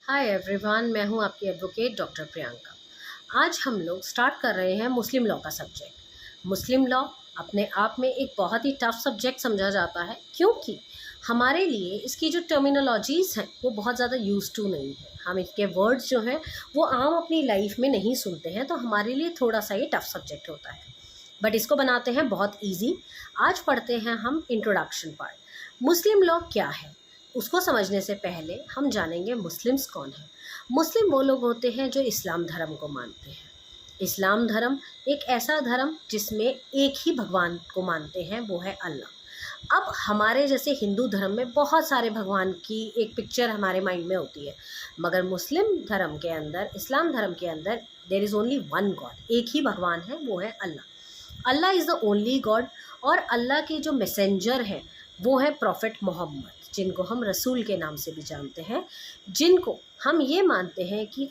Hi everyone, मैं हूं आपकी एडवोकेट डॉक्टर प्रियंका। आज हम लोग स्टार्ट कर रहे हैं मुस्लिम लॉ का सब्जेक्ट। मुस्लिम लॉ अपने आप में एक बहुत ही टफ सब्जेक्ट समझा जाता है, क्योंकि हमारे लिए इसकी जो टर्मिनोलॉजीज़ हैं वो बहुत ज़्यादा यूज टू नहीं है। हम इसके वर्ड्स जो हैं वो आम अपनी लाइफ में नहीं सुनते हैं, तो हमारे लिए थोड़ा सा ये टफ सब्जेक्ट होता है, बट इसको बनाते हैं बहुत ईजी। आज पढ़ते हैं हम इंट्रोडक्शन पार्ट। मुस्लिम लॉ क्या है उसको समझने से पहले हम जानेंगे मुस्लिम्स कौन है। मुस्लिम वो लोग होते हैं जो इस्लाम धर्म को मानते हैं। इस्लाम धर्म एक ऐसा धर्म जिसमें एक ही भगवान को मानते हैं, वो है अल्लाह। अब हमारे जैसे हिंदू धर्म में बहुत सारे भगवान की एक पिक्चर हमारे माइंड में होती है, मगर मुस्लिम धर्म के अंदर, इस्लाम धर्म के अंदर there is only one god, एक ही भगवान है, वो है Allah. Allah is the only god. और अल्लाह के जो मैसेंजर हैं वो है प्रॉफिट मोहम्मद, जिनको हम रसूल के नाम से भी जानते हैं, जिनको हम ये मानते हैं कि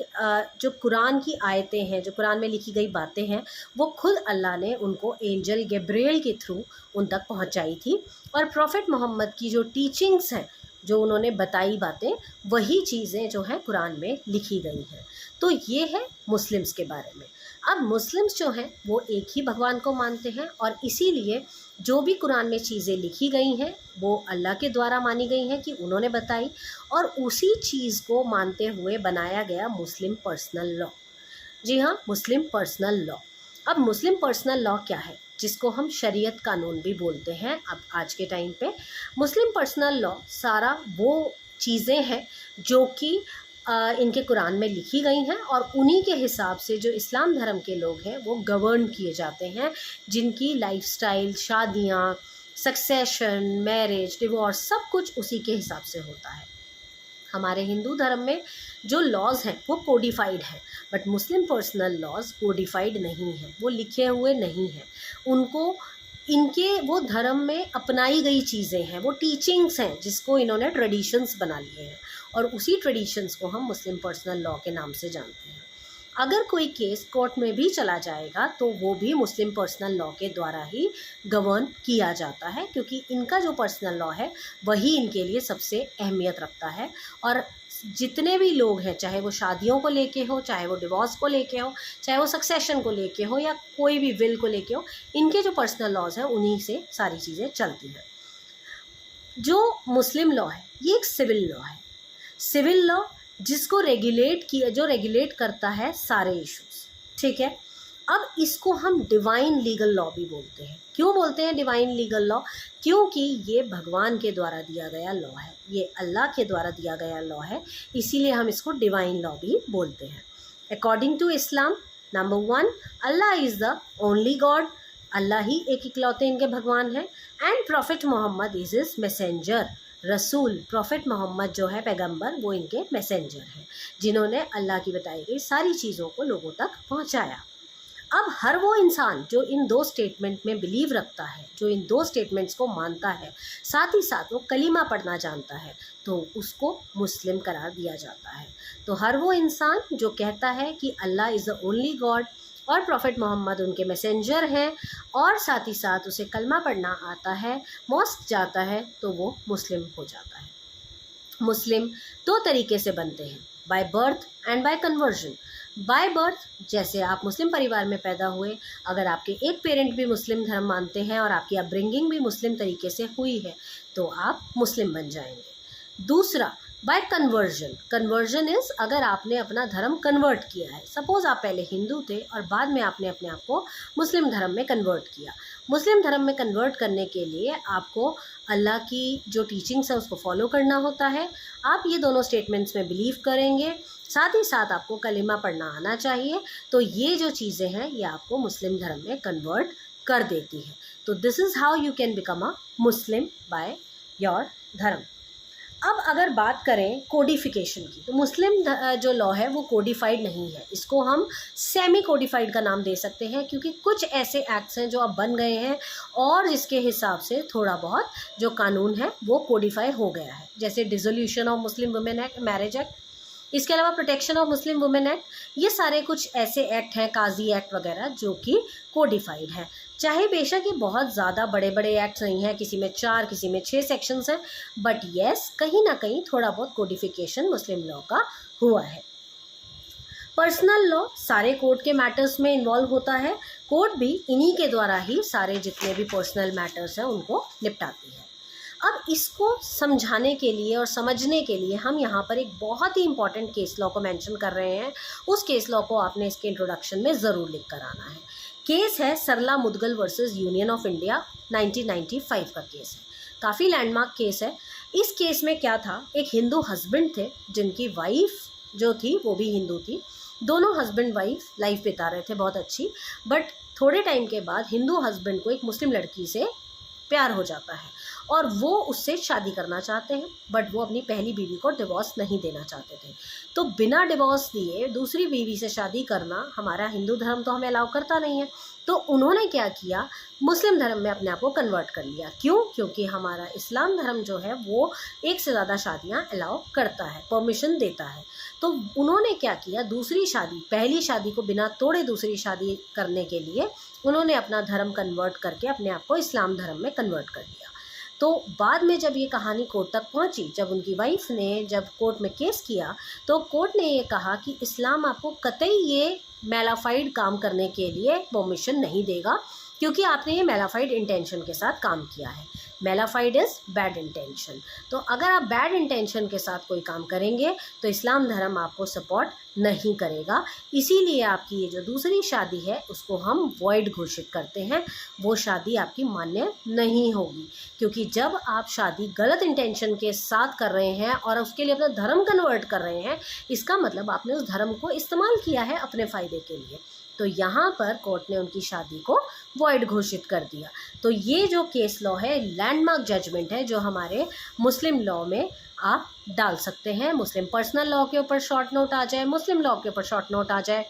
जो कुरान की आयतें हैं, जो कुरान में लिखी गई बातें हैं, वो खुद अल्लाह ने उनको एंजल गैब्रिएल के थ्रू उन तक पहुंचाई थी। और प्रॉफिट मोहम्मद की जो टीचिंग्स हैं, जो उन्होंने बताई बातें, वही चीज़ें जो हैं कुरान में लिखी गई हैं। तो ये है मुस्लिम्स के बारे में। अब मुस्लिम्स जो हैं वो एक ही भगवान को मानते हैं, और इसीलिए जो भी कुरान में चीज़ें लिखी गई हैं वो अल्लाह के द्वारा मानी गई हैं कि उन्होंने बताई, और उसी चीज़ को मानते हुए बनाया गया मुस्लिम पर्सनल लॉ। जी हाँ, मुस्लिम पर्सनल लॉ। अब मुस्लिम पर्सनल लॉ क्या है, जिसको हम शरीयत कानून भी बोलते हैं अब आज के टाइम पे। मुस्लिम पर्सनल लॉ सारा वो चीज़ें हैं जो कि इनके कुरान में लिखी गई हैं, और उन्हीं के हिसाब से जो इस्लाम धर्म के लोग हैं वो गवर्न किए जाते हैं, जिनकी लाइफस्टाइल, शादियाँ, सक्सेशन, मैरिज, डिवोर्स, सब कुछ उसी के हिसाब से होता है। हमारे हिंदू धर्म में जो लॉज हैं वो कोडिफाइड हैं, but Muslim personal laws codified नहीं हैं, वो लिखे हुए नहीं हैं। उनको इनके वो धर्म में अपनाई गई चीज़ें हैं, वो टीचिंग्स हैं जिसको इन्होंने ट्रेडिशंस बना लिए हैं, और उसी ट्रेडिशंस को हम मुस्लिम पर्सनल लॉ के नाम से जानते हैं। अगर कोई केस कोर्ट में भी चला जाएगा तो वो भी मुस्लिम पर्सनल लॉ के द्वारा ही गवर्न किया जाता है, क्योंकि इनका जो पर्सनल लॉ है वही इनके लिए सबसे अहमियत रखता है। और जितने भी लोग हैं, चाहे वो शादियों को लेके हो, चाहे वो डिवोर्स को लेके हो, चाहे वो सक्सेशन को लेके हो, या कोई भी विल को लेके हो, इनके जो पर्सनल लॉज हैं उन्हीं से सारी चीज़ें चलती हैं। जो मुस्लिम लॉ है ये एक सिविल लॉ है। सिविल लॉ जिसको रेगुलेट करता है सारे इश्यूज, ठीक है। अब इसको हम डिवाइन लीगल लॉ भी बोलते हैं। क्यों बोलते हैं डिवाइन लीगल लॉ? क्योंकि ये भगवान के द्वारा दिया गया लॉ है, ये अल्लाह के द्वारा दिया गया लॉ है, इसीलिए हम इसको डिवाइन लॉ भी बोलते हैं। According to Islam, number 1, Allah is the only god, अल्लाह ही एक इकलौते इनके भगवान हैं। And prophet Mohammad is his messenger, रसूल, प्रॉफिट मोहम्मद जो है पैगंबर, वो इनके मैसेंजर हैं, जिन्होंने अल्लाह की बताई गई सारी चीज़ों को लोगों तक पहुंचाया। अब हर वो इंसान जो इन दो स्टेटमेंट में बिलीव रखता है, जो इन दो स्टेटमेंट्स को मानता है, साथ ही साथ वो कलीमा पढ़ना जानता है, तो उसको मुस्लिम करार दिया जाता है। तो हर वो इंसान जो कहता है कि अल्लाह इज़ द ओनली गॉड और प्रॉफिट मोहम्मद उनके मैसेंजर हैं, और साथ ही साथ उसे कलमा पढ़ना आता है, मॉस्क जाता है, तो वो मुस्लिम हो जाता है। मुस्लिम दो तरीके से बनते हैं, by birth and bye conversion. By birth, जैसे आप मुस्लिम परिवार में पैदा हुए, अगर आपके एक पेरेंट भी मुस्लिम धर्म मानते हैं और आपकी अपब्रिंगिंग भी मुस्लिम तरीके से हुई है, तो आप मुस्लिम बन जाएंगे। दूसरा, बाय कन्वर्जन। कन्वर्जन इज़ अगर आपने अपना धर्म कन्वर्ट किया है, सपोज़ आप पहले हिंदू थे और बाद में आपने अपने आप को मुस्लिम धर्म में कन्वर्ट किया। मुस्लिम धर्म में कन्वर्ट करने के लिए आपको अल्लाह की जो टीचिंग्स है उसको फॉलो करना होता है। आप ये दोनों स्टेटमेंट्स में बिलीव करेंगे, साथ ही साथ आपको कलीमा पढ़ना आना चाहिए, तो ये जो चीज़ें हैं ये आपको मुस्लिम धर्म में कन्वर्ट कर देती है। तो this is how you can become a Muslim by your धर्म। अब अगर बात करें कोडिफिकेशन की, तो मुस्लिम जो लॉ है वो कोडिफाइड नहीं है, इसको हम सेमी कोडिफाइड का नाम दे सकते हैं, क्योंकि कुछ ऐसे एक्ट्स हैं जो अब बन गए हैं और जिसके हिसाब से थोड़ा बहुत जो कानून है वो कोडिफाई हो गया है, जैसे dissolution of Muslim women act, marriage act, इसके अलावा protection of Muslim women act, ये सारे कुछ ऐसे एक्ट हैं, काजी एक्ट वगैरह, जो कि कोडिफाइड है। चाहे बेशक ये बहुत ज़्यादा बड़े बड़े एक्ट्स नहीं हैं, किसी में 4 किसी में 6 सेक्शंस हैं, बट येस कहीं ना कहीं थोड़ा बहुत कोडिफिकेशन मुस्लिम लॉ का हुआ है। पर्सनल लॉ सारे कोर्ट के मैटर्स में इन्वॉल्व होता है। कोर्ट भी इन्हीं के द्वारा ही सारे जितने भी पर्सनल मैटर्स हैं उनको निपटाती है। अब इसको समझाने के लिए और समझने के लिए हम यहाँ पर एक बहुत ही इंपॉर्टेंट केस लॉ को मेंशन कर रहे हैं। उस केस लॉ को आपने इसके इंट्रोडक्शन में ज़रूर लिख कर आना है। केस है Sarla Mudgal versus union of India, 1995 का केस है। काफ़ी लैंडमार्क केस है। इस केस में क्या था, एक हिंदू हस्बैंड थे जिनकी वाइफ जो थी वो भी हिंदू थी। दोनों हस्बैंड वाइफ लाइफ बिता रहे थे बहुत अच्छी, बट थोड़े टाइम के बाद हिंदू हस्बैंड को एक मुस्लिम लड़की से प्यार हो जाता है और वो उससे शादी करना चाहते हैं, बट वो अपनी पहली बीवी को डिवोर्स नहीं देना चाहते थे। तो बिना डिवोर्स दिए दूसरी बीवी से शादी करना हमारा हिंदू धर्म तो हमें अलाउ करता नहीं है। तो उन्होंने क्या किया, मुस्लिम धर्म में अपने आप को कन्वर्ट कर लिया। क्यों? क्योंकि हमारा इस्लाम धर्म जो है वो एक से ज़्यादा शादियाँ अलाउ करता है, परमिशन देता है। तो उन्होंने क्या किया, दूसरी शादी, पहली शादी को बिना तोड़े दूसरी शादी करने के लिए उन्होंने अपना धर्म कन्वर्ट करके अपने आप को इस्लाम धर्म में कन्वर्ट कर लिया। तो बाद में जब ये कहानी कोर्ट तक पहुंची, जब उनकी वाइफ ने जब कोर्ट में केस किया, तो कोर्ट ने ये कहा कि इस्लाम आपको कतई ये मैलाफाइड काम करने के लिए परमिशन नहीं देगा, क्योंकि आपने ये मैलाफाइड इंटेंशन के साथ काम किया है। Mala fide is bad intention. तो अगर आप बैड इंटेंशन के साथ कोई काम करेंगे तो इस्लाम धर्म आपको सपोर्ट नहीं करेगा। इसीलिए आपकी ये जो दूसरी शादी है उसको हम वॉइड घोषित करते हैं, वो शादी आपकी मान्य नहीं होगी। क्योंकि जब आप शादी गलत इंटेंशन के साथ कर रहे हैं और उसके लिए अपना धर्म कन्वर्ट कर रहे हैं, इसका मतलब आपने उस धर्म को इस्तेमाल किया है अपने फ़ायदे के लिए। तो यहाँ पर कोर्ट ने उनकी शादी को वॉइड घोषित कर दिया। तो ये जो केस लॉ है, लैंडमार्क जजमेंट है जो हमारे मुस्लिम लॉ में आप डाल सकते हैं। मुस्लिम पर्सनल लॉ के ऊपर शॉर्ट नोट आ जाए, मुस्लिम लॉ के ऊपर शॉर्ट नोट आ जाए,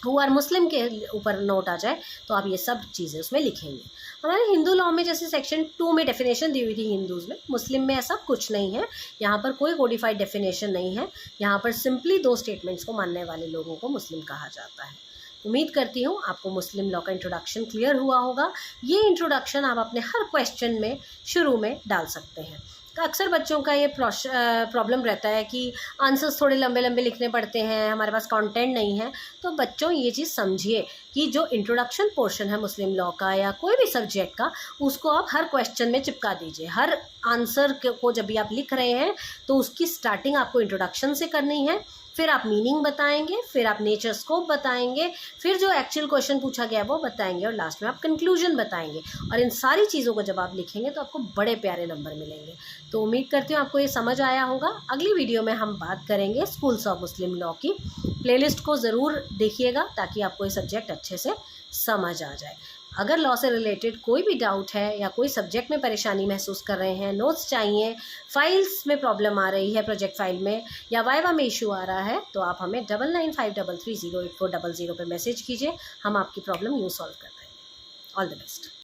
हु आर मुस्लिम के ऊपर नोट आ जाए, तो आप ये सब चीज़ें उसमें लिखेंगे। हमारे हिंदू लॉ में जैसे सेक्शन 2 में डेफिनेशन दी हुई थी हिंदूज़ में, मुस्लिम में ऐसा कुछ नहीं है। यहाँ पर कोई कोडिफाइड डेफिनेशन नहीं है। यहाँ पर सिंपली 2 स्टेटमेंट्स को मानने वाले लोगों को मुस्लिम कहा जाता है। उम्मीद करती हूँ आपको मुस्लिम लॉ का इंट्रोडक्शन क्लियर हुआ होगा। ये इंट्रोडक्शन आप अपने हर क्वेश्चन में शुरू में डाल सकते हैं। अक्सर बच्चों का ये प्रॉब्लम रहता है कि आंसर्स थोड़े लंबे लंबे लिखने पड़ते हैं, हमारे पास कंटेंट नहीं है। तो बच्चों ये चीज़ समझिए कि जो इंट्रोडक्शन पोर्शन है मुस्लिम लॉ का या कोई भी सब्जेक्ट का, उसको आप हर क्वेश्चन में चिपका दीजिए। हर आंसर को जब भी आप लिख रहे हैं तो उसकी स्टार्टिंग आपको इंट्रोडक्शन से करनी है, फिर आप मीनिंग बताएंगे, फिर आप नेचर स्कोप बताएंगे, फिर जो एक्चुअल क्वेश्चन पूछा गया वो बताएंगे और लास्ट में आप कंक्लूजन बताएंगे। और इन सारी चीज़ों को जब आप लिखेंगे तो आपको बड़े प्यारे नंबर मिलेंगे। तो उम्मीद करती हूँ आपको ये समझ आया होगा। अगली वीडियो में हम बात करेंगे स्कूल्स ऑफ मुस्लिम लॉ की। प्लेलिस्ट को ज़रूर देखिएगा ताकि आपको ये सब्जेक्ट अच्छे से समझ आ जाए। अगर लॉ से रिलेटेड कोई भी डाउट है या कोई सब्जेक्ट में परेशानी महसूस कर रहे हैं, नोट्स चाहिए, फाइल्स में प्रॉब्लम आ रही है प्रोजेक्ट फाइल में, या वाइवा में इशू आ रहा है, तो आप हमें 9953308400 पर मैसेज कीजिए। हम आपकी प्रॉब्लम यूँ सॉल्व कर देंगे। All the best.